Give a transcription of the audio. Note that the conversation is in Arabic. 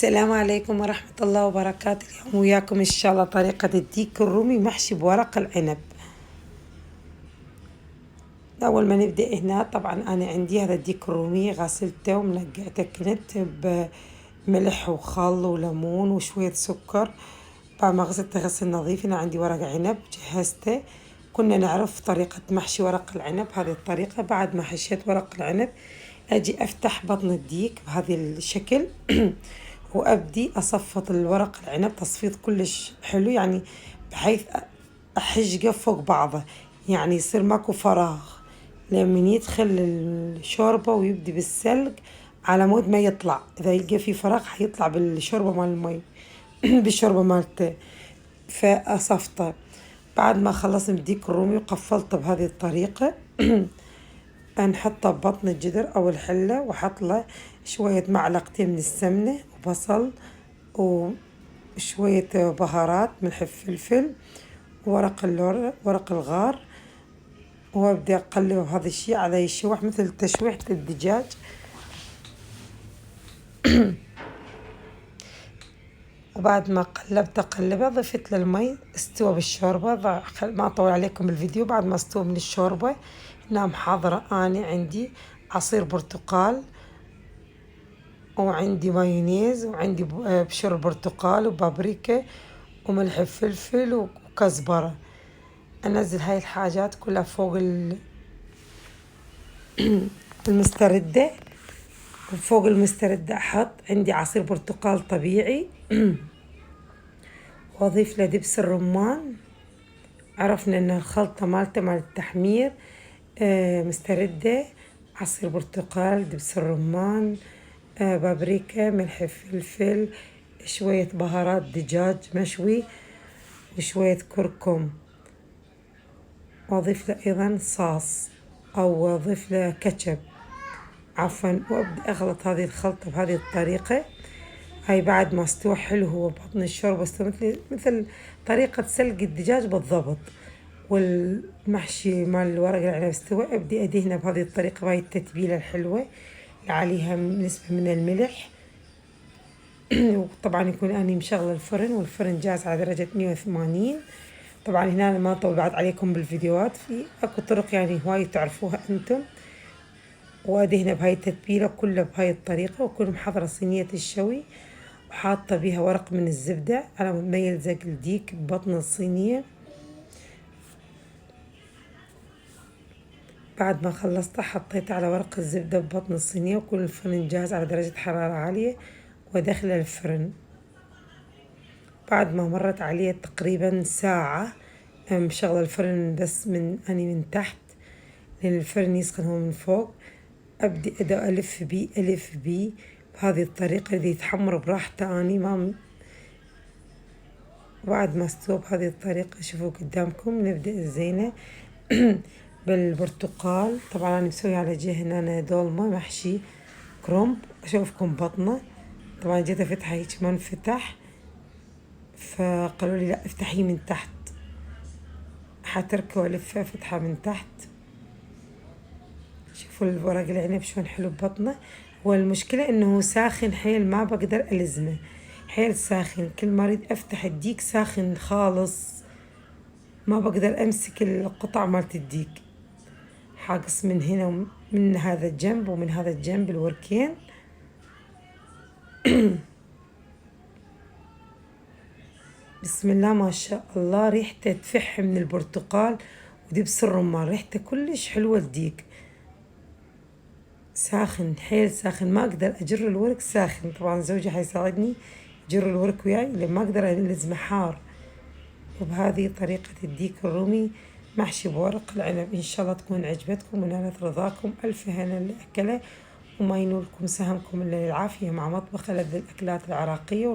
السلام عليكم ورحمة الله وبركاته. اليوم وياكم إن شاء الله طريقة الديك الرومي محشي بورق العنب. أول ما نبدأ هنا، طبعا أنا عندي هذا الديك الرومي غسلته ومنقعته كنت بملح وخل وليمون وشوية سكر. بعد ما غسلته غسل نظيف، هنا عندي ورق عنب جهزته. كنا نعرف طريقة محشي ورق العنب هذه الطريقة. بعد ما حشيت ورق العنب أجي أفتح بطن الديك بهذا الشكل وأبدي أصفط الورق العنب تصفيط كلش حلو، يعني بحيث أحجقه فوق بعضه، يعني يصير ماكو فراغ لمن يدخل الشوربة ويبدي بالسلق، على مود ما يطلع. إذا يلقى في فراغ حيطلع بالشوربة مال المي بالشوربة مالته. فأصفته بعد ما خلصت الديك الرومي وقفلته بهذه الطريقة. نحطه ببطن الجدر أو الحلة، وحط له شوية معلقتين من السمنة وبصل وشوية بهارات ملح فلفل ورق الغار، وابدأ اقلب هذا الشيء على يشوح مثل تشويحة الدجاج. وبعد ما قلبته ضفت له المي، استوى بالشوربة. ما اطول عليكم الفيديو. بعد ما استوى من الشوربة، هنا محضرة أنا عندي عصير برتقال، وعندي مايونيز، وعندي بشر برتقال وبابريكا وملح فلفل وكزبرة. أنزل هاي الحاجات كلها فوق المستردة. وفوق المستردة أحط عندي عصير برتقال طبيعي وأضيف له دبس الرمان. عرفنا أن الخلطة مالته مال التحمير مستردة، عصير برتقال، دبس الرمان، بابريكا، ملح فلفل، شوية بهارات دجاج مشوي، وشوية كركم. وأضيف له أيضا صاص أو أضيف له كاتشب عفوا. وأبدأ أخلط هذه الخلطة بهذه الطريقة. هاي بعد ما استوى حلو هو بطن الشوربة، استوى مثل طريقة سلق الدجاج بالضبط. والمحشي مال ورق العنب استوى. أبدي أدهنه بهذه الطريقة بهاي التتبيلة الحلوة اللي عليها نسبة من الملح. وطبعا يكون أنا مشغلة الفرن، والفرن جاهز على درجة 180. طبعا هنا أنا ما أطول بعد عليكم بالفيديوهات، في أكو طرق يعني هواي تعرفوها أنتم. وأدهنه بهاي التتبيلة كلها بهاي الطريقة، وأكون محضرة صينية الشوي وحاطة بيها ورق من الزبدة على ما يلزق الديك ببطن الصينية. بعد ما خلصت حطيت على ورق الزبدة ببطن الصينية، وكل الفرن جاهز على درجة حرارة عالية وداخل الفرن. بعد ما مرت عليه تقريبا ساعة، مشغلة الفرن بس من تحت، لأن الفرن يسخن هو من فوق. أبدأ ألف بيه بهذه الطريقة اللي يتحمر براحته. أني ما بعد ما استوى بهذه الطريقة، شوفوا قدامكم، نبدأ الزينة بالبرتقال. طبعا أنا مسوي على جهة هنا دولمة محشي كرنب، أشوفكم بطنه. طبعا جيت أفتحه هيك ما انفتح، فقالوا لي لا افتحيه من تحت. حتركه والفه فتحة من تحت. شوفوا الورق العنب شلون حلو ببطنه. والمشكلة انه ساخن حيل، ما بقدر ألزمه، حيل ساخن. كل ما اريد افتح الديك ساخن خالص، ما بقدر امسك القطع مالت الديك. حاقص من هنا ومن هذا الجنب ومن هذا الجنب الوركين. بسم الله ما شاء الله، ريحته تفح من البرتقال ودبس الرمان، ريحته كلش حلوة. الديك ساخن حيل ساخن، ما اقدر اجر الورك ساخن. طبعا زوجي حيساعدني يجر الورك وياي لان ما اقدر الزمه حار. وبهذه طريقة الديك الرومي محشي بورق العنب. ان شاء الله تكون عجبتكم ونالت رضاكم. الف هنا للأكلة، وما ينولكم سهمكم الا للعافية مع مطبخ لذ الاكلات العراقية